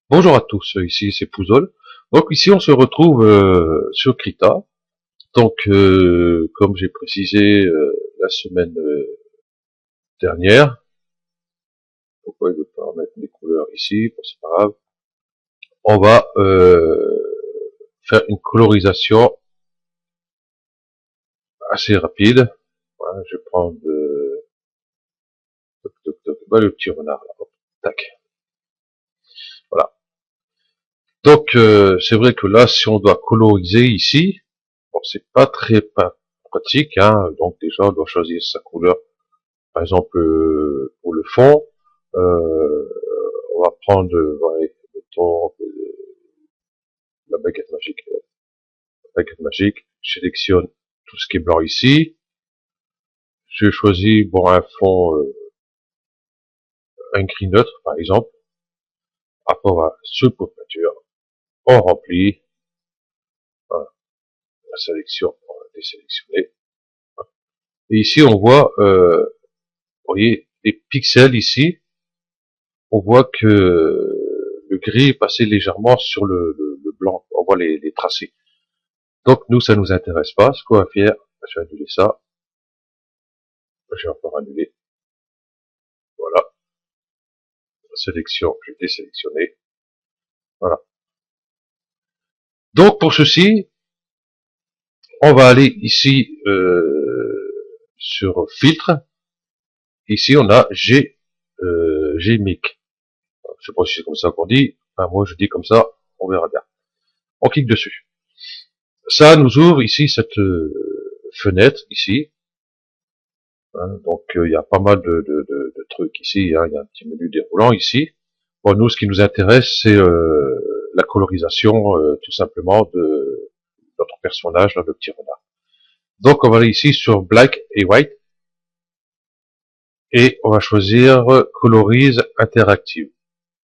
Bonjour à tous, ici c'est Pouzol. Donc ici on se retrouve sur Krita. Donc comme j'ai précisé la semaine dernière, pourquoi il ne veut pas remettre les couleurs ici, bon, c'est pas grave. On va faire une colorisation assez rapide. Voilà, je vais prendre le petit renard là. Hop, tac. Voilà. Donc c'est vrai que là si on doit coloriser ici, bon c'est pas très pratique, hein. Donc déjà on doit choisir sa couleur. Par exemple, pour le fond, euh, on va prendre, ouais, mettons, la baguette magique. La baguette magique, je sélectionne tout ce qui est blanc ici. Je choisis, bon, un fond, un gris neutre, par exemple. Après, on va sur pot de peinture, on remplit, voilà, la sélection, on va désélectionner. Et ici, on voit, vous voyez, les pixels ici, on voit que le gris est passé légèrement sur le blanc. On voit les tracés. Donc nous, ça nous intéresse pas. Ce qu'on va faire, je vais annuler ça. Je vais encore annuler. Voilà. Sélection, je vais désélectionner. Voilà. Donc pour ceci, on va aller ici sur filtre. Ici on a Gmic. Je sais pas si c'est comme ça qu'on dit. Enfin, moi je dis comme ça. On verra bien. On clique dessus. Ça nous ouvre ici cette fenêtre ici. Hein, donc il y a pas mal de trucs ici. Hein, il y a un petit menu déroulant ici. Bon, nous, ce qui nous intéresse, c'est la colorisation, tout simplement, de notre personnage, là, le petit renard. Donc, on va aller ici sur Black et White, et on va choisir Colorise Interactive.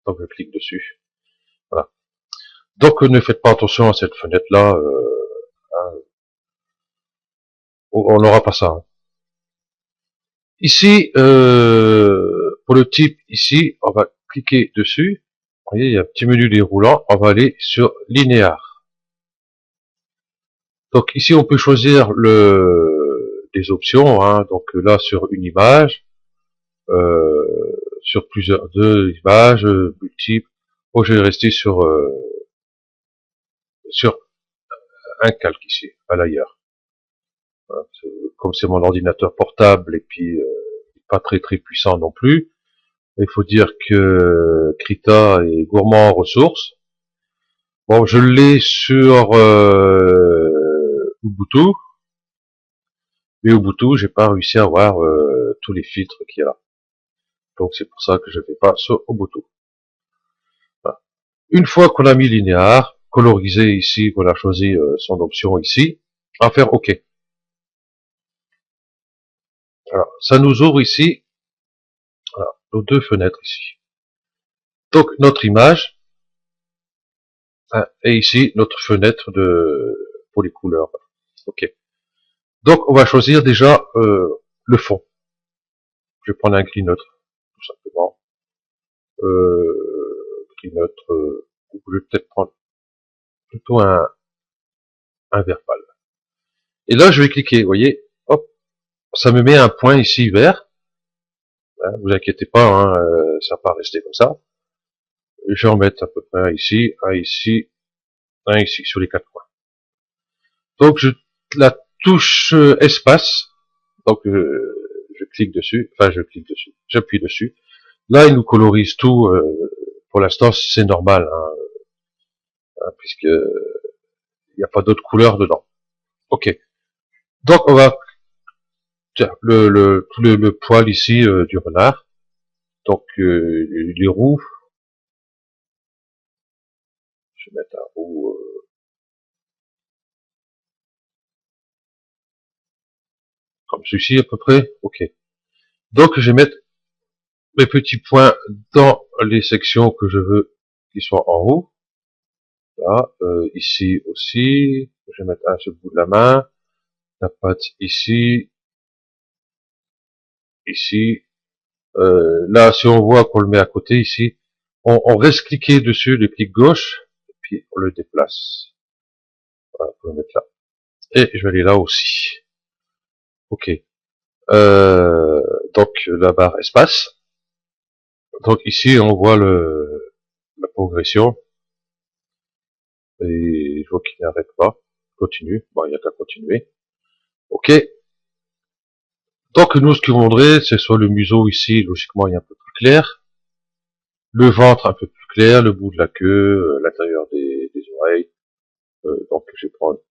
Donc, je clique dessus. Voilà. Donc, ne faites pas attention à cette fenêtre-là. Hein, on n'aura pas ça. Hein. Ici, pour le type, ici, on va cliquer dessus. Vous voyez, il y a un petit menu déroulant. On va aller sur Linéaire. Donc ici, on peut choisir des options. Hein. Donc là, sur une image, euh, sur deux images multiples. Moi, je vais rester sur un calque ici, à l'ailleurs. Hein. Comme c'est mon ordinateur portable et puis pas très très puissant non plus, il faut dire que Krita est gourmand en ressources. Bon, je l'ai sur Ubuntu, mais Ubuntu, j'ai pas réussi à avoir tous les filtres qu'il y a là. Donc c'est pour ça que je ne fais pas sur Ubuntu. Voilà. Une fois qu'on a mis linéaire, colorisé ici, qu'on a choisi son option ici, on va faire OK. Alors, ça nous ouvre ici voilà, nos deux fenêtres ici. Donc notre image, hein, et ici notre fenêtre pour les couleurs. OK. Donc on va choisir déjà le fond. Je vais prendre un gris neutre, tout simplement. Gris neutre, je vais peut-être prendre plutôt un vert pâle. Et là je vais cliquer, vous voyez, hop, ça me met un point ici vert. Hein, vous inquiétez pas, hein, ça va pas rester comme ça. Je vais en mettre à peu près un ici, un ici, sur les quatre coins. Donc la touche espace, donc je clique dessus, enfin je clique dessus, j'appuie dessus. Là, il nous colorise tout. Pour l'instant, c'est normal, hein, puisque il n'y a pas d'autres couleurs dedans. Ok. Donc on va tiens, tout le poil ici du renard. Donc les roues, je vais mettre un roux comme ceci à peu près. Ok. Donc je vais mettre mes petits points dans les sections que je veux qui soient en haut. Là, ici aussi, je vais mettre un sur le bout de la main, la patte ici, ici. Là, si on voit qu'on le met à côté ici, On reste cliqué dessus, le clic gauche, et puis on le déplace. Voilà, on peut le mettre là. Et je vais aller là aussi. Ok. Donc la barre espace. Donc ici on voit la progression. Et je vois qu'il n'arrête pas. Continue. Bon, il n'y a qu'à continuer. Ok. Donc nous, ce qu'on voudrait, c'est soit le museau ici, logiquement, il est un peu plus clair. Le ventre un peu plus clair, le bout de la queue, l'intérieur des oreilles. Donc je vais prendre une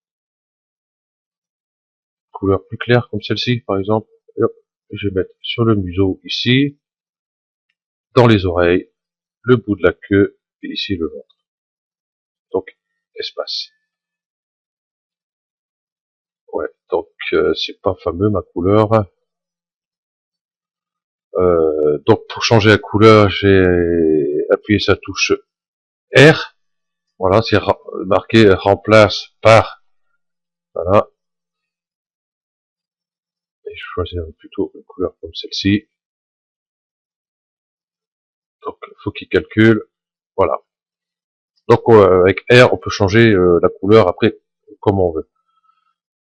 couleur plus claire comme celle-ci, par exemple. Et hop, je vais mettre sur le museau ici, dans les oreilles, le bout de la queue, et ici le ventre. Donc, espace. Ouais, donc c'est pas fameux ma couleur. Donc pour changer la couleur, j'ai appuyé sur la touche R. Voilà, c'est marqué remplace par. Voilà. Et je choisirai plutôt une couleur comme celle-ci. Donc il faut qu'il calcule. Voilà. Donc avec R, on peut changer la couleur après comme on veut.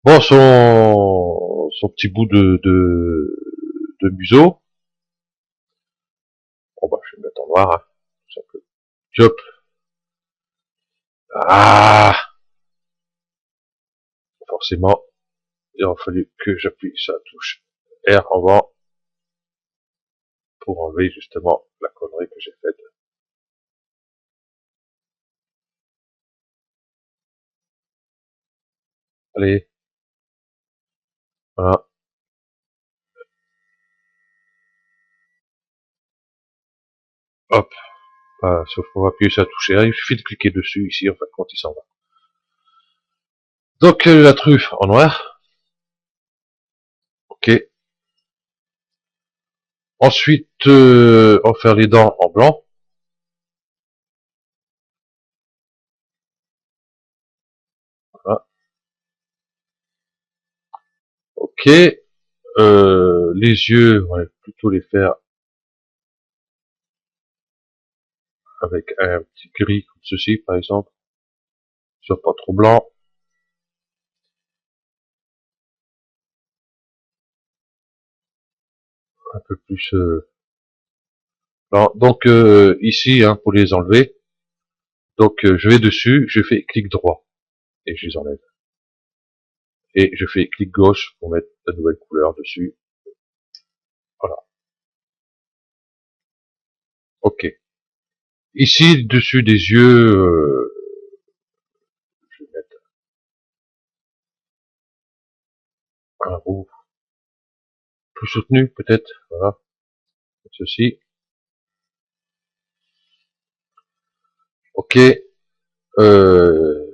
Bon, son petit bout de museau. Bon bah je vais le mettre en noir. Hein. Simple. Hop. Ah, forcément, il aura fallu que j'appuie sur la touche R en bas pour enlever justement la connerie que j'ai faite. Allez, voilà, hop, sauf qu'on va appuyer sur la touche R, il suffit de cliquer dessus ici, en fait, quand il s'en va. Donc la truffe en noir, ok. Ensuite, on va faire les dents en blanc. Voilà. Ok. Les yeux, on va plutôt les faire avec un petit gris comme ceci, par exemple. Soit pas trop blanc. Un peu plus blanc. Donc ici, hein, pour les enlever, donc je vais dessus, je fais clic droit et je les enlève. Et je fais clic gauche pour mettre la nouvelle couleur dessus. Voilà. Ok. Ici, dessus des yeux, je vais mettre un rouge plus soutenu, peut-être. Voilà. Ceci. Ok. Euh,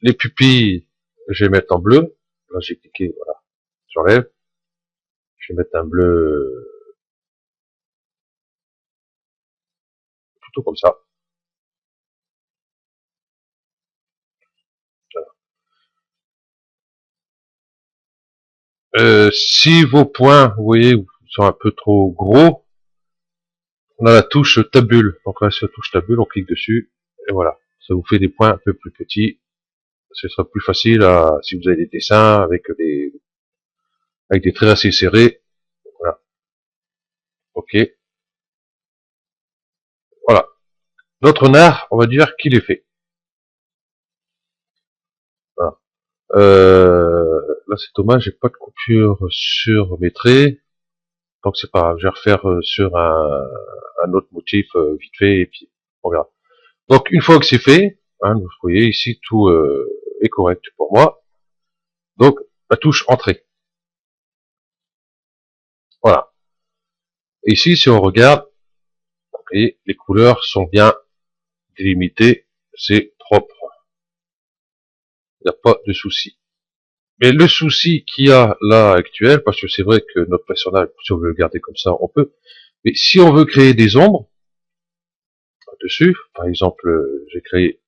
les pupilles, je vais mettre en bleu. Là, j'ai cliqué, voilà. J'enlève. Je vais mettre un bleu plutôt comme ça. Voilà. Si vos points, vous voyez, sont un peu trop gros, on a la touche tabule. Donc là, sur la touche tabule, on clique dessus. Et voilà. Ça vous fait des points un peu plus petits. Ce sera plus facile si vous avez des dessins avec des traits assez serrés. Voilà. Ok. Voilà. Notre nard, on va dire qu'il est fait. Voilà. Là, c'est dommage, j'ai pas de coupure sur mes traits. Donc c'est pas grave, je vais refaire sur un autre motif vite fait et puis on verra. Donc une fois que c'est fait, hein, vous voyez ici tout est correct pour moi. Donc la touche entrée. Voilà. Et ici, si on regarde, vous voyez, les couleurs sont bien délimitées, c'est propre. Il n'y a pas de souci. Mais le souci qu'il y a là actuel, parce que c'est vrai que notre personnage, si on veut le garder comme ça, on peut. Mais si on veut créer des ombres dessus, par exemple, j'ai créé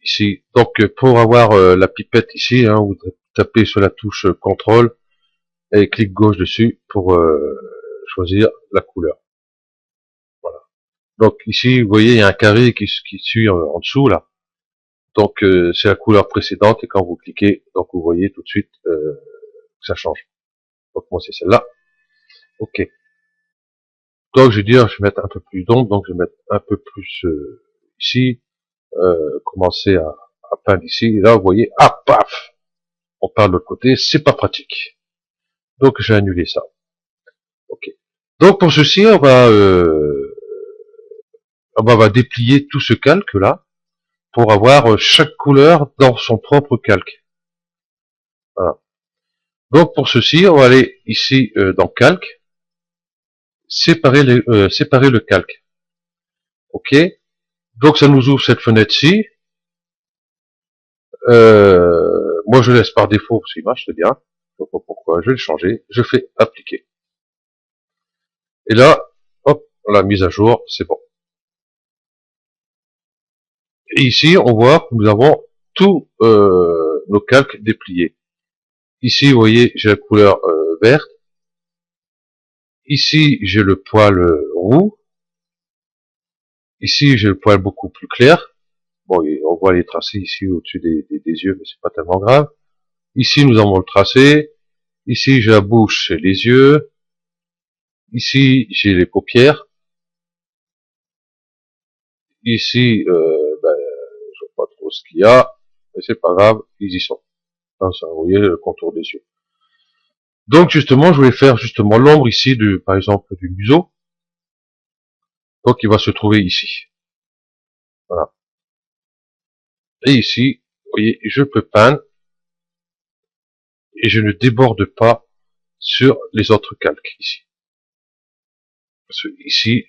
ici. Donc pour avoir la pipette ici, hein, vous tapez sur la touche CTRL et clic gauche dessus pour choisir la couleur. Voilà. Donc ici, vous voyez, il y a un carré qui suit en dessous là. Donc c'est la couleur précédente et quand vous cliquez, donc vous voyez tout de suite que ça change. Donc moi c'est celle-là. Ok. Donc je vais dire, je vais mettre un peu plus d'ombre, donc je vais mettre un peu plus ici, commencer à peindre ici. Et là vous voyez, ah paf, on part de l'autre côté, c'est pas pratique. Donc je vais annuler ça. Ok. Donc pour ceci, on va déplier tout ce calque là pour avoir chaque couleur dans son propre calque. Voilà. Donc pour ceci, on va aller ici dans calque, séparer le calque. Ok. Donc ça nous ouvre cette fenêtre-ci. Moi je laisse par défaut parce qu'il marche très bien. Je sais pas pourquoi, je vais le changer. Je fais appliquer. Et là, hop, la mise à jour, c'est bon. Et ici, on voit que nous avons tous nos calques dépliés. Ici, vous voyez, j'ai la couleur verte. Ici, j'ai le poil roux. Ici, j'ai le poil beaucoup plus clair. Bon, on voit les tracés ici au-dessus des yeux, mais c'est pas tellement grave. Ici, nous avons le tracé. Ici, j'ai la bouche et les yeux. Ici, j'ai les paupières. Ici, je vois pas trop ce qu'il y a, mais c'est pas grave, ils y sont. Enfin, ça, vous voyez le contour des yeux. Donc, justement, je voulais faire justement l'ombre ici, par exemple, du museau. Donc, il va se trouver ici. Voilà. Et ici, vous voyez, je peux peindre et je ne déborde pas sur les autres calques ici. Parce que ici,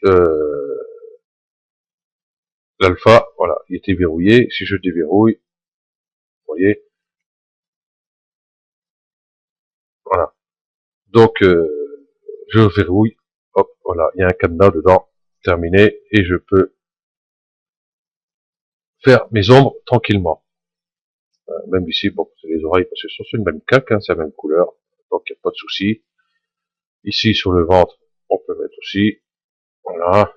l'alpha, voilà, il était verrouillé. Si je déverrouille, vous voyez, voilà. Donc, je verrouille, hop, voilà, il y a un cadenas dedans, terminé, et je peux faire mes ombres tranquillement. Même ici, bon, c'est les oreilles, parce que c'est sur une même calque, hein, c'est la même couleur, donc il n'y a pas de souci. Ici, sur le ventre, on peut mettre aussi, voilà,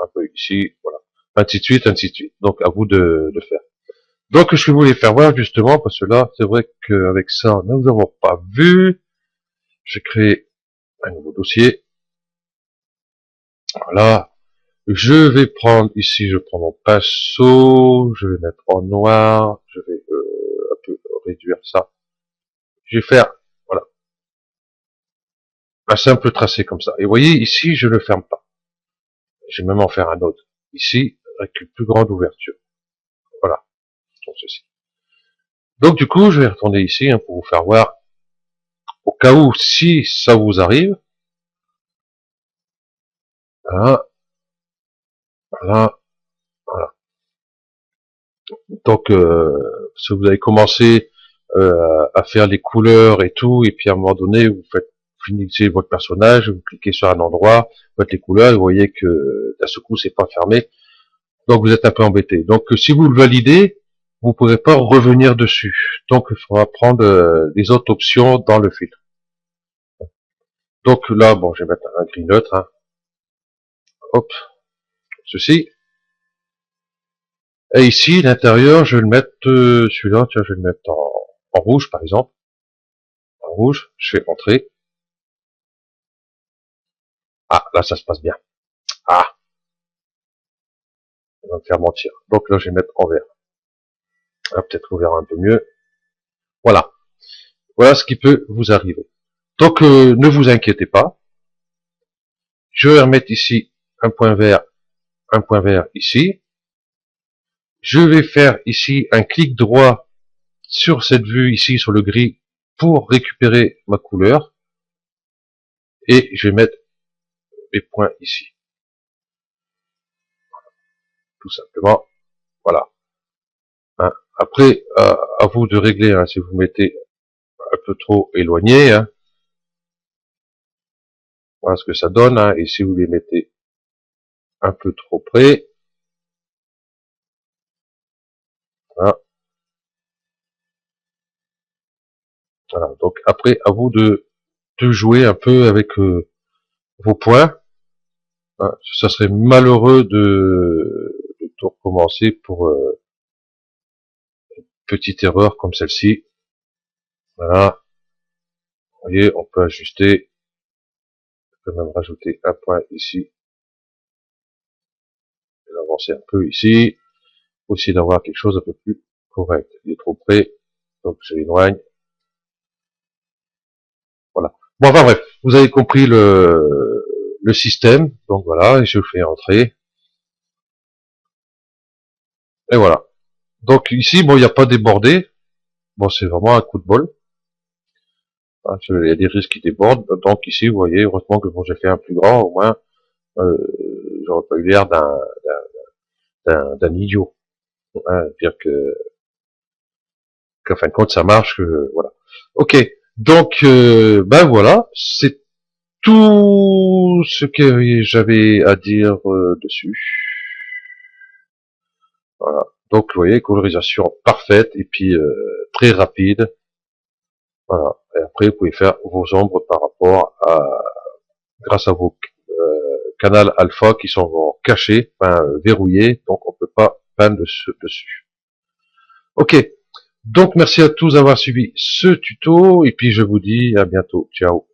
un peu ici, voilà, ainsi de suite, ainsi de suite. Donc, à vous de faire. Donc, je voulais faire voir, justement, parce que là, c'est vrai qu'avec ça, nous n'avons pas vu. J'ai créé un nouveau dossier. Voilà. Je vais prendre ici, je prends mon pinceau, je vais mettre en noir, je vais un peu réduire ça. Je vais faire, voilà, un simple tracé comme ça. Et vous voyez, ici, je ne le ferme pas. Je vais même en faire un autre. Ici, avec une plus grande ouverture. Voilà, comme ceci. Donc du coup, je vais retourner ici hein, pour vous faire voir, au cas où, si ça vous arrive. Voilà, voilà, voilà. Donc, si vous avez commencé à faire les couleurs et tout, et puis à un moment donné, vous finissez votre personnage, vous cliquez sur un endroit, vous faites les couleurs, et vous voyez que d'un seul coup, c'est pas fermé. Donc, vous êtes un peu embêté. Donc, si vous le validez, vous ne pourrez pas revenir dessus. Donc, il faudra prendre les autres options dans le filtre. Donc là, bon, je vais mettre un gris neutre. Hein. Hop, ceci. Et ici, l'intérieur, je vais le mettre, celui-là, tiens, je vais le mettre en rouge, par exemple. En rouge, je fais entrer. Ah, là, ça se passe bien. Ah, on va me faire mentir. Donc là, je vais mettre en vert. Ah, peut-être on verra un peu mieux. Voilà. Voilà ce qui peut vous arriver. Donc, ne vous inquiétez pas. Je vais remettre ici un point vert ici. Je vais faire ici un clic droit sur cette vue ici, sur le gris, pour récupérer ma couleur. Et je vais mettre les points ici. Tout simplement. Voilà. Hein. Après, à vous de régler, hein, si vous mettez un peu trop éloigné, hein, voilà ce que ça donne, hein, et si vous les mettez un peu trop près, hein, voilà. Donc après, à vous de jouer un peu avec vos points. Hein, ça serait malheureux de tout recommencer pour une petite erreur comme celle-ci. Voilà. Vous voyez, on peut ajuster. On peut même rajouter un point ici. Et l'avancer un peu ici. Aussi d'avoir quelque chose un peu plus correct. Il est trop près. Donc je l'éloigne. Voilà. Bon, enfin bref. Vous avez compris le système. Donc voilà. Et je fais entrer. Et voilà. Donc ici, bon, il n'y a pas débordé. Bon, c'est vraiment un coup de bol. Hein, il y a des risques qui débordent. Donc ici, vous voyez, heureusement que bon, j'ai fait un plus grand, au moins, euh, j'aurais pas eu l'air d'un idiot. Hein, dire que, qu'en fin de compte, ça marche, que, voilà. Ok. Donc, ben voilà, c'est tout ce que j'avais à dire dessus. Voilà. Donc, vous voyez, colorisation parfaite et puis très rapide. Voilà. Et après, vous pouvez faire vos ombres par rapport à, grâce à vos canals alpha qui sont cachés, enfin verrouillés, donc on peut pas peindre dessus. Ok, donc merci à tous d'avoir suivi ce tuto, et puis je vous dis à bientôt. Ciao.